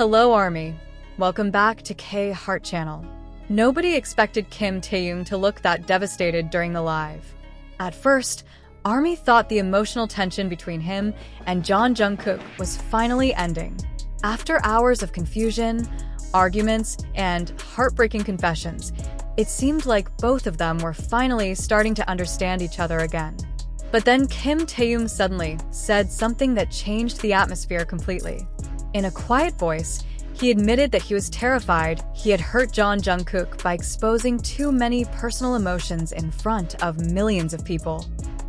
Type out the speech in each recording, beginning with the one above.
Hello Army, welcome back to K Heart Channel. Nobody expected Kim Taehyung to look that devastated during the live. At first, Army thought the emotional tension between him and Jungkook was finally ending. After hours of confusion, arguments, and heartbreaking confessions, it seemed like both of them were finally starting to understand each other again. But then Kim Taehyung suddenly said something that changed the atmosphere completely. In a quiet voice, he admitted that he was terrified he had hurt Jungkook by exposing too many personal emotions in front of millions of people.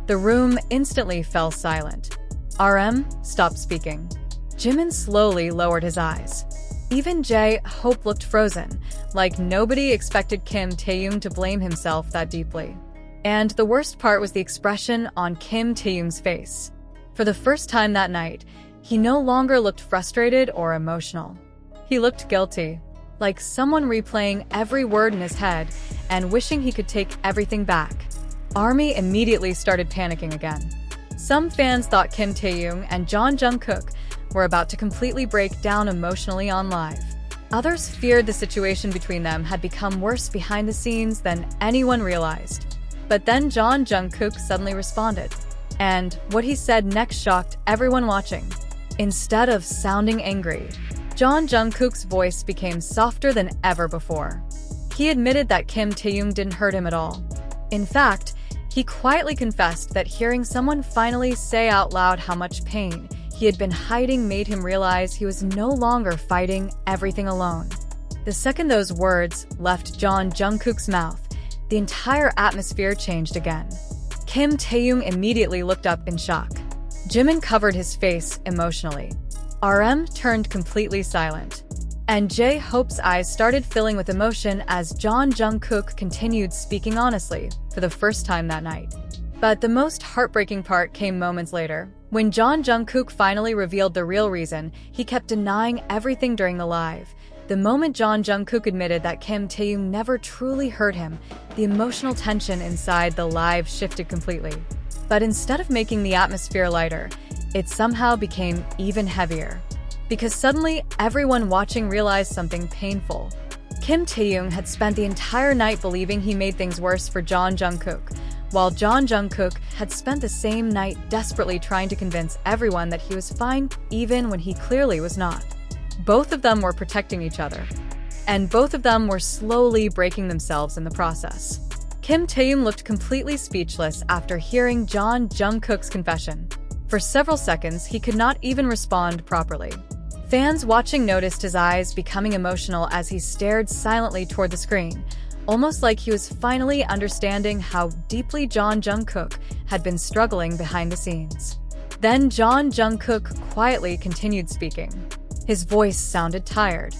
The room instantly fell silent. RM stopped speaking. Jimin slowly lowered his eyes. Even J-Hope looked frozen, like nobody expected Kim Taehyung to blame himself that deeply. And the worst part was the expression on Kim Taehyung's face. For the first time that night, he no longer looked frustrated or emotional. He looked guilty, like someone replaying every word in his head and wishing he could take everything back. Army immediately started panicking again. Some fans thought Kim Taehyung and Jungkook were about to completely break down emotionally on live. Others feared the situation between them had become worse behind the scenes than anyone realized. But then Jungkook suddenly responded, and what he said next shocked everyone watching. Instead of sounding angry, Jungkook's voice became softer than ever before. He admitted that Kim Taehyung didn't hurt him at all. In fact, he quietly confessed that hearing someone finally say out loud how much pain he had been hiding made him realize he was no longer fighting everything alone. The second those words left Jungkook's mouth, the entire atmosphere changed again. Kim Taehyung immediately looked up in shock. Jimin covered his face emotionally. RM turned completely silent. And J-Hope's eyes started filling with emotion as Jungkook continued speaking honestly for the first time that night. But the most heartbreaking part came moments later, when Jungkook finally revealed the real reason he kept denying everything during the live. The moment Jungkook admitted that Kim Taehyung never truly hurt him, the emotional tension inside the live shifted completely. But instead of making the atmosphere lighter, it somehow became even heavier. Because suddenly, everyone watching realized something painful. Kim Taehyung had spent the entire night believing he made things worse for Jungkook, while Jungkook had spent the same night desperately trying to convince everyone that he was fine, even when he clearly was not. Both of them were protecting each other, and both of them were slowly breaking themselves in the process. Kim Taehyung looked completely speechless after hearing Jungkook's confession. For several seconds, he could not even respond properly. Fans watching noticed his eyes becoming emotional as he stared silently toward the screen, almost like he was finally understanding how deeply Jungkook had been struggling behind the scenes. Then Jungkook quietly continued speaking. His voice sounded tired.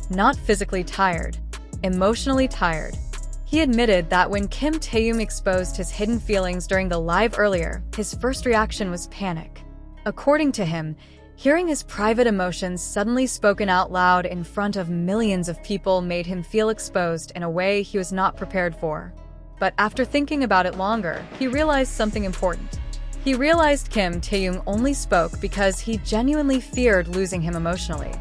Not physically tired, emotionally tired. He admitted that when Kim Taehyung exposed his hidden feelings during the live earlier, his first reaction was panic. According to him, hearing his private emotions suddenly spoken out loud in front of millions of people made him feel exposed in a way he was not prepared for. But after thinking about it longer, he realized something important. He realized Kim Taehyung only spoke because he genuinely feared losing him emotionally.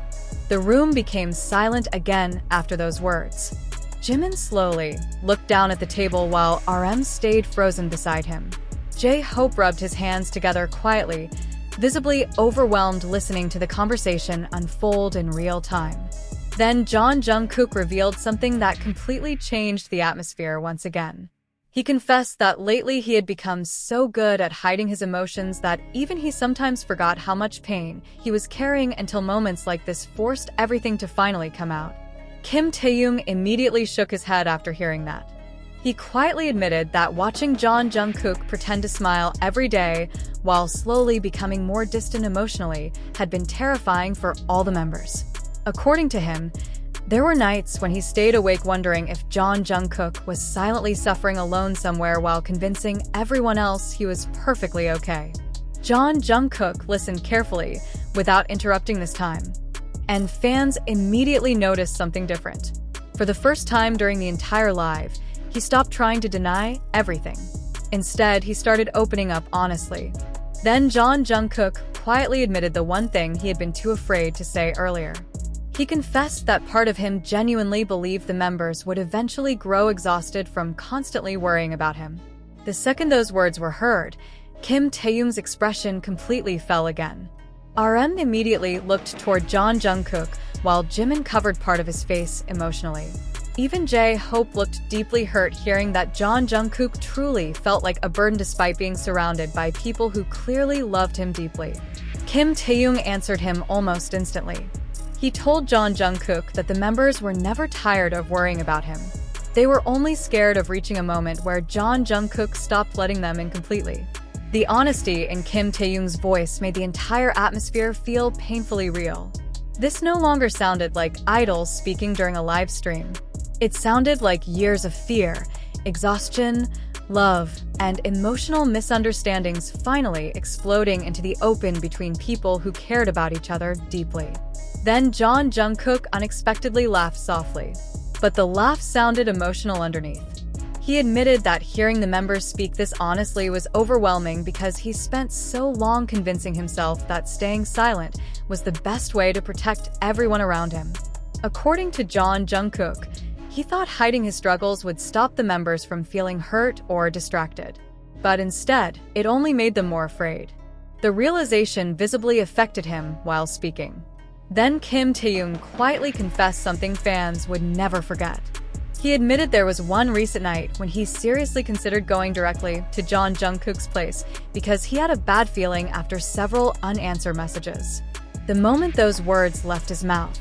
The room became silent again after those words. Jimin slowly looked down at the table while RM stayed frozen beside him. J-Hope rubbed his hands together quietly, visibly overwhelmed listening to the conversation unfold in real time. Then Jungkook revealed something that completely changed the atmosphere once again. He confessed that lately he had become so good at hiding his emotions that even he sometimes forgot how much pain he was carrying until moments like this forced everything to finally come out. Kim Taehyung immediately shook his head after hearing that. He quietly admitted that watching Jungkook pretend to smile every day while slowly becoming more distant emotionally had been terrifying for all the members. According to him, there were nights when he stayed awake wondering if Jungkook was silently suffering alone somewhere while convincing everyone else he was perfectly okay. Jungkook listened carefully, without interrupting this time. And fans immediately noticed something different. For the first time during the entire live, he stopped trying to deny everything. Instead, he started opening up honestly. Then Jungkook quietly admitted the one thing he had been too afraid to say earlier. He confessed that part of him genuinely believed the members would eventually grow exhausted from constantly worrying about him. The second those words were heard, Kim Taehyung's expression completely fell again. RM immediately looked toward Jungkook, while Jimin covered part of his face emotionally. Even J-Hope looked deeply hurt hearing that Jungkook truly felt like a burden despite being surrounded by people who clearly loved him deeply. Kim Taehyung answered him almost instantly. He told Jungkook that the members were never tired of worrying about him. They were only scared of reaching a moment where Jungkook stopped letting them in completely. The honesty in Kim Taehyung's voice made the entire atmosphere feel painfully real. This no longer sounded like idols speaking during a live stream. It sounded like years of fear, exhaustion, love, and emotional misunderstandings finally exploding into the open between people who cared about each other deeply. Then Jungkook unexpectedly laughed softly, but the laugh sounded emotional underneath. He admitted that hearing the members speak this honestly was overwhelming because he spent so long convincing himself that staying silent was the best way to protect everyone around him. According to Jungkook, he thought hiding his struggles would stop the members from feeling hurt or distracted. But instead, it only made them more afraid. The realization visibly affected him while speaking. Then Kim Taehyung quietly confessed something fans would never forget. He admitted there was one recent night when he seriously considered going directly to Jungkook's place because he had a bad feeling after several unanswered messages. The moment those words left his mouth,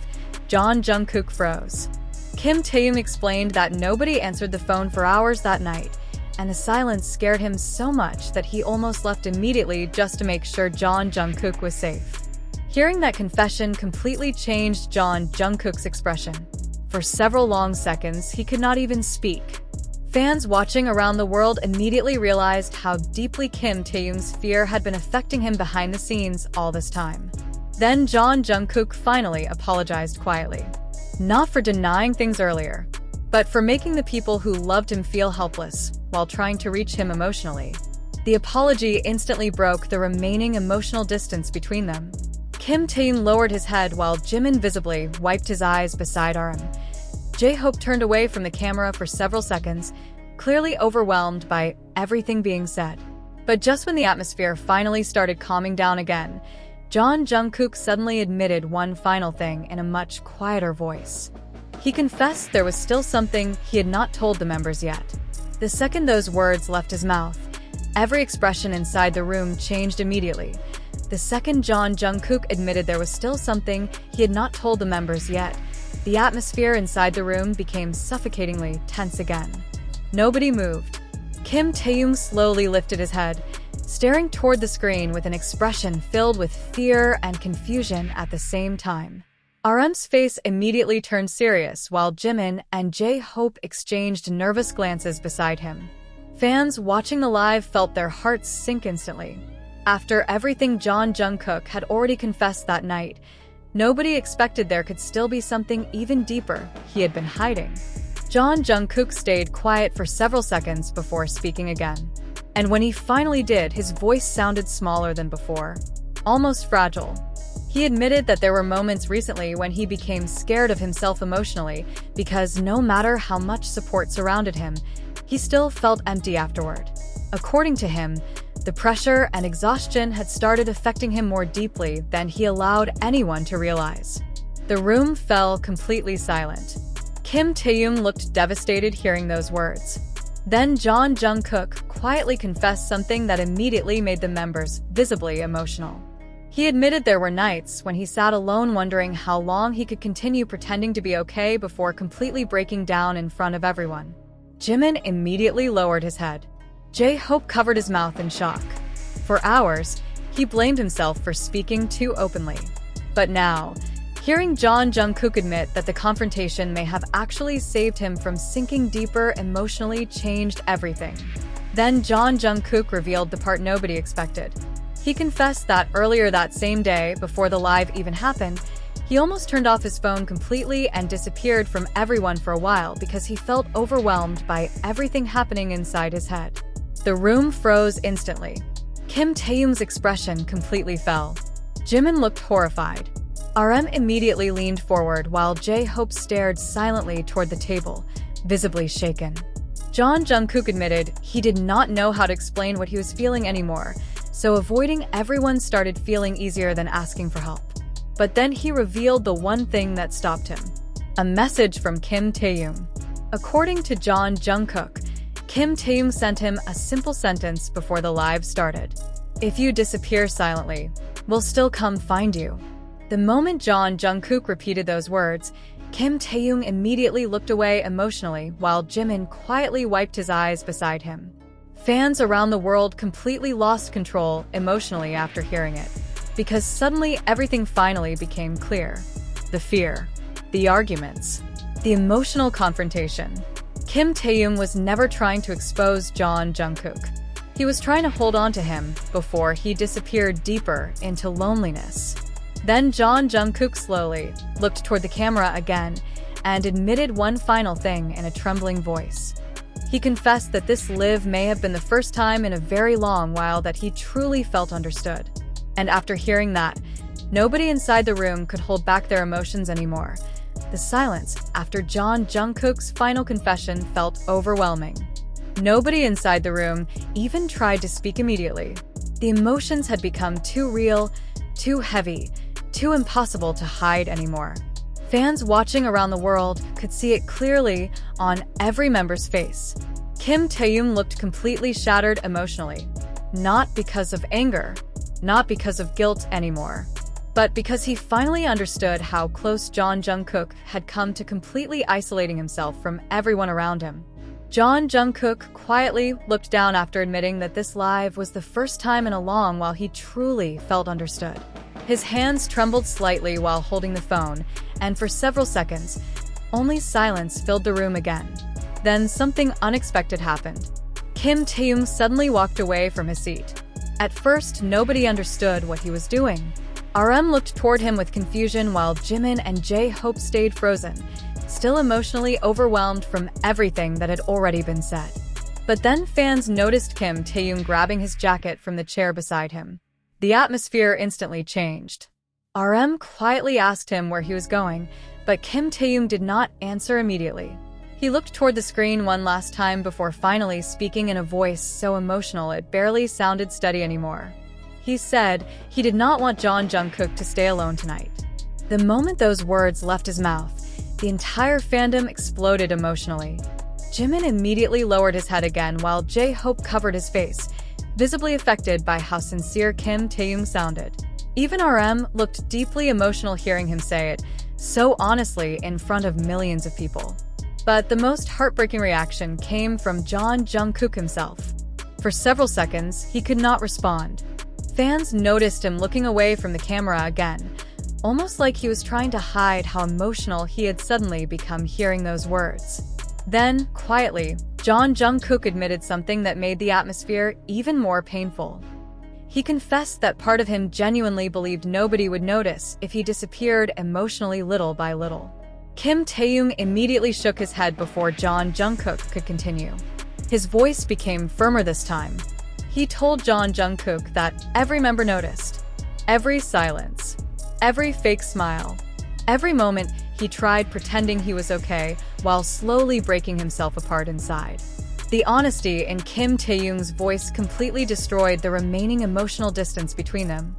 Jungkook froze. Kim Taehyung explained that nobody answered the phone for hours that night, and the silence scared him so much that he almost left immediately just to make sure Jungkook was safe. Hearing that confession completely changed Jungkook's expression. For several long seconds, he could not even speak. Fans watching around the world immediately realized how deeply Kim Taehyung's fear had been affecting him behind the scenes all this time. Then Jungkook finally apologized quietly. Not for denying things earlier, but for making the people who loved him feel helpless while trying to reach him emotionally. The apology instantly broke the remaining emotional distance between them. Kim Taehyung lowered his head while Jimin visibly wiped his eyes beside RM. J-Hope turned away from the camera for several seconds, clearly overwhelmed by everything being said. But just when the atmosphere finally started calming down again, Jungkook suddenly admitted one final thing in a much quieter voice. He confessed there was still something he had not told the members yet. The second those words left his mouth, every expression inside the room changed immediately. The second Jungkook admitted there was still something he had not told the members yet, the atmosphere inside the room became suffocatingly tense again. Nobody moved. Kim Taehyung slowly lifted his head, staring toward the screen with an expression filled with fear and confusion at the same time. RM's face immediately turned serious while Jimin and J-Hope exchanged nervous glances beside him. Fans watching the live felt their hearts sink instantly. After everything Jungkook had already confessed that night, nobody expected there could still be something even deeper he had been hiding. Jungkook stayed quiet for several seconds before speaking again. And when he finally did, his voice sounded smaller than before, almost fragile. He admitted that there were moments recently when he became scared of himself emotionally because no matter how much support surrounded him, he still felt empty afterward. According to him, the pressure and exhaustion had started affecting him more deeply than he allowed anyone to realize. The room fell completely silent. Kim Taehyung looked devastated hearing those words. Then Jungkook quietly confessed something that immediately made the members visibly emotional. He admitted there were nights when he sat alone wondering how long he could continue pretending to be okay before completely breaking down in front of everyone. Jimin immediately lowered his head. J-Hope covered his mouth in shock. For hours, he blamed himself for speaking too openly. But now, hearing Jungkook admit that the confrontation may have actually saved him from sinking deeper emotionally changed everything. Then Jungkook revealed the part nobody expected. He confessed that earlier that same day, before the live even happened, he almost turned off his phone completely and disappeared from everyone for a while because he felt overwhelmed by everything happening inside his head. The room froze instantly. Kim Taehyung's expression completely fell. Jimin looked horrified. RM immediately leaned forward while J-Hope stared silently toward the table, visibly shaken. Jungkook admitted he did not know how to explain what he was feeling anymore, so avoiding everyone started feeling easier than asking for help. But then he revealed the one thing that stopped him. A message from Kim Taehyung. According to Jungkook, Kim Taehyung sent him a simple sentence before the live started. "If you disappear silently, we'll still come find you." The moment Jungkook repeated those words, Kim Taehyung immediately looked away emotionally while Jimin quietly wiped his eyes beside him. Fans around the world completely lost control emotionally after hearing it, because suddenly everything finally became clear. The fear, the arguments, the emotional confrontation. Kim Taehyung was never trying to expose Jungkook. He was trying to hold on to him before he disappeared deeper into loneliness. Then Jungkook slowly looked toward the camera again and admitted one final thing in a trembling voice. He confessed that this live may have been the first time in a very long while that he truly felt understood. And after hearing that, nobody inside the room could hold back their emotions anymore. The silence after Jungkook's final confession felt overwhelming. Nobody inside the room even tried to speak immediately. The emotions had become too real, too heavy, too impossible to hide anymore. Fans watching around the world could see it clearly on every member's face. Kim Taehyung looked completely shattered emotionally, not because of anger, not because of guilt anymore, but because he finally understood how close Jungkook had come to completely isolating himself from everyone around him. Jungkook quietly looked down after admitting that this live was the first time in a long while he truly felt understood. His hands trembled slightly while holding the phone, and for several seconds, only silence filled the room again. Then something unexpected happened. Kim Taehyung suddenly walked away from his seat. At first, nobody understood what he was doing. RM looked toward him with confusion while Jimin and J-Hope stayed frozen, still emotionally overwhelmed from everything that had already been said. But then fans noticed Kim Taehyung grabbing his jacket from the chair beside him. The atmosphere instantly changed. RM quietly asked him where he was going, but Kim Taehyung did not answer immediately. He looked toward the screen one last time before finally speaking in a voice so emotional it barely sounded steady anymore. He said he did not want Jungkook to stay alone tonight. The moment those words left his mouth, the entire fandom exploded emotionally. Jimin immediately lowered his head again while J-Hope covered his face, visibly affected by how sincere Kim Taehyung sounded. Even RM looked deeply emotional hearing him say it, so honestly in front of millions of people. But the most heartbreaking reaction came from Jungkook himself. For several seconds, he could not respond. Fans noticed him looking away from the camera again, almost like he was trying to hide how emotional he had suddenly become hearing those words. Then, quietly, Jungkook admitted something that made the atmosphere even more painful. He confessed that part of him genuinely believed nobody would notice if he disappeared emotionally little by little. Kim Taehyung immediately shook his head before Jungkook could continue. His voice became firmer this time. He told Jungkook that every member noticed. Every silence. Every fake smile. Every moment he tried pretending he was okay while slowly breaking himself apart inside. The honesty in Kim Taehyung's voice completely destroyed the remaining emotional distance between them.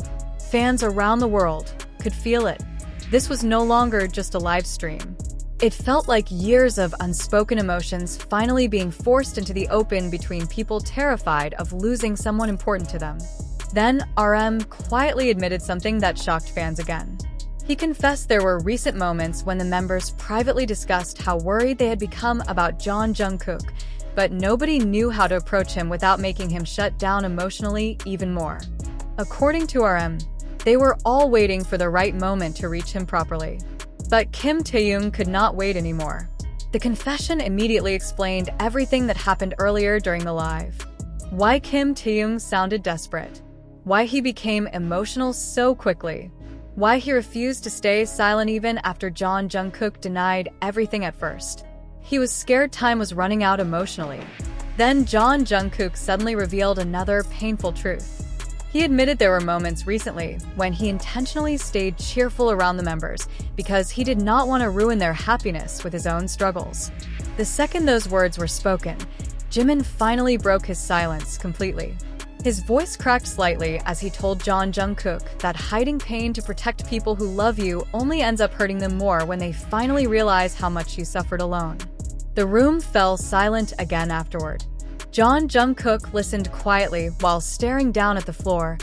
Fans around the world could feel it. This was no longer just a live stream. It felt like years of unspoken emotions finally being forced into the open between people terrified of losing someone important to them. Then RM quietly admitted something that shocked fans again. He confessed there were recent moments when the members privately discussed how worried they had become about Jungkook, but nobody knew how to approach him without making him shut down emotionally even more. According to RM, they were all waiting for the right moment to reach him properly. But Kim Taehyung could not wait anymore. The confession immediately explained everything that happened earlier during the live. Why Kim Taehyung sounded desperate. Why he became emotional so quickly. Why he refused to stay silent even after Jungkook denied everything at first. He was scared time was running out emotionally. Then Jungkook suddenly revealed another painful truth. He admitted there were moments recently when he intentionally stayed cheerful around the members because he did not want to ruin their happiness with his own struggles. The second those words were spoken, Jimin finally broke his silence completely. His voice cracked slightly as he told Jungkook that hiding pain to protect people who love you only ends up hurting them more when they finally realize how much you suffered alone. The room fell silent again afterward. Jungkook listened quietly while staring down at the floor,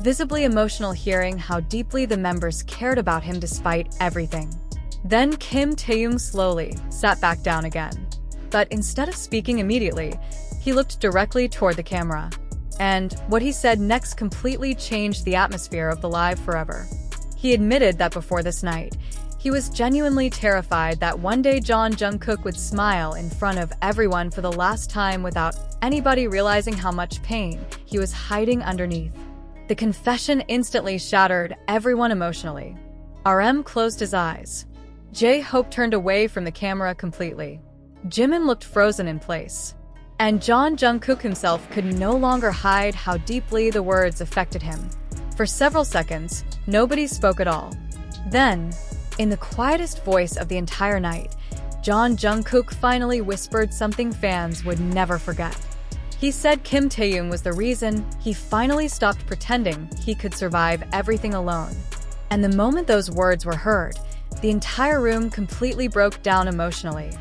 visibly emotional hearing how deeply the members cared about him despite everything. Then Taehyung slowly sat back down again. But instead of speaking immediately, he looked directly toward the camera. And what he said next completely changed the atmosphere of the live forever. He admitted that before this night, he was genuinely terrified that one day Jungkook would smile in front of everyone for the last time without anybody realizing how much pain he was hiding underneath. The confession instantly shattered everyone emotionally. RM closed his eyes. J-Hope turned away from the camera completely. Jimin looked frozen in place. And Jungkook himself could no longer hide how deeply the words affected him. For several seconds, nobody spoke at all. Then, in the quietest voice of the entire night, Jungkook finally whispered something fans would never forget. He said Taehyung was the reason he finally stopped pretending he could survive everything alone. And the moment those words were heard, the entire room completely broke down emotionally.